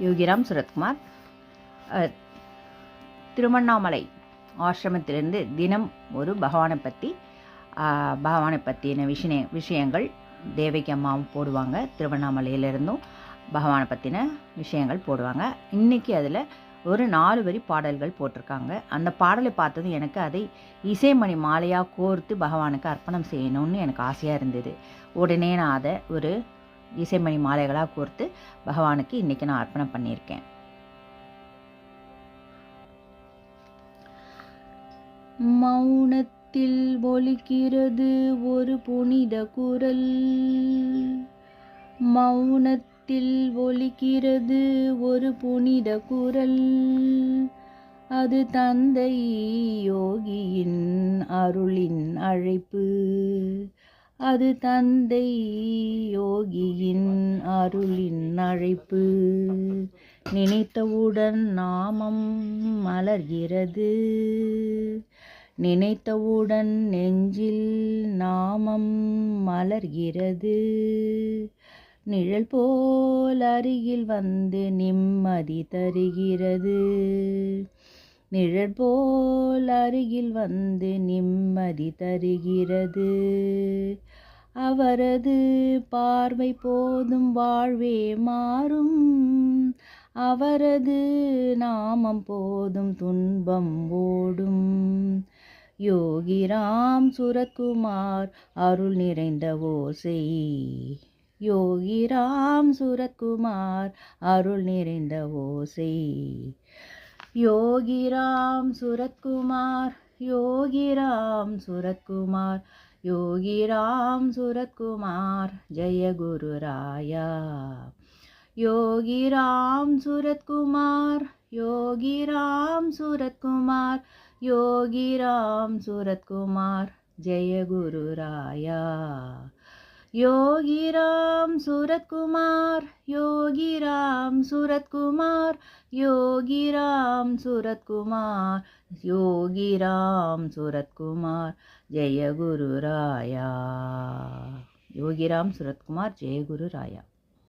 யோகிராம் சுரத்குமார் திருவண்ணாமலை ஆசிரமத்திலிருந்து தினம் ஒரு பகவானை பற்றின விஷயங்கள் தேவகி அம்மாவும் போடுவாங்க. திருவண்ணாமலையிலிருந்தும் பகவானை பற்றின விஷயங்கள் போடுவாங்க. இன்றைக்கி அதில் ஒரு 4 வரி பாடல்கள் போட்டிருக்காங்க. அந்த பாடலை பார்த்ததும் எனக்கு அதை இசைமணி மாலையாக கோர்த்து பகவானுக்கு அர்ப்பணம் செய்யணும்னு எனக்கு ஆசையாக இருந்தது. உடனே நான் அதை ஒரு இசைமணி மாலைகளாக கோர்த்து பகவானுக்கு இன்றைக்கி நான் அர்ப்பணம் பண்ணியிருக்கேன். மௌனத்தில் ஒலிக்கிறது ஒரு புனித குரல், மௌனத்தில் ஒலிக்கிறது ஒரு புனித குரல், அது தந்தை யோகியின் அருளின் அழைப்பு, அது தந்தை யோகியின் அருளின் அழைப்பு. நினைத்தவுடன் நாமம் மலர்கிறது, நினைத்தவுடன் நெஞ்சில் நாமம் மலர்கிறது, நிழல் போல் அருகில் வந்து நிம்மதி தருகிறது, நிழல் போல் அருகில் வந்து நிம்மதி தருகிறது. அவரது பார்வை போதும் வாழ்வே மாறும், அவரது நாமம் போதும் துன்பம் ஓடும். யோகிராம் சுரத்குமார் அருள் நிறைந்த ஓசை, யோகிராம் சுரத்குமார் அருள் நிறைந்த ஓசை. யோகிராம் சுரத்குமார், யோகிராம் சுரத்குமார், யோகிராம் சுரத்குமார், ஜெய குரு ராயா. யோகிராம் சுரத்குமார், யோகிராம் சுரத்குமார், யோகிராம் சுரத்குமார், ஜெய குரு ராயா. யோகிராம் சுரத்குமார், யோகிராம் சுரத்குமார், யோகிராம் சுரத்குமார், யோகிராம் சுரத்குமார், ஜெய குரு ராயா. யோகிராம் சுரத்குமார், ஜெய குரு ராயா.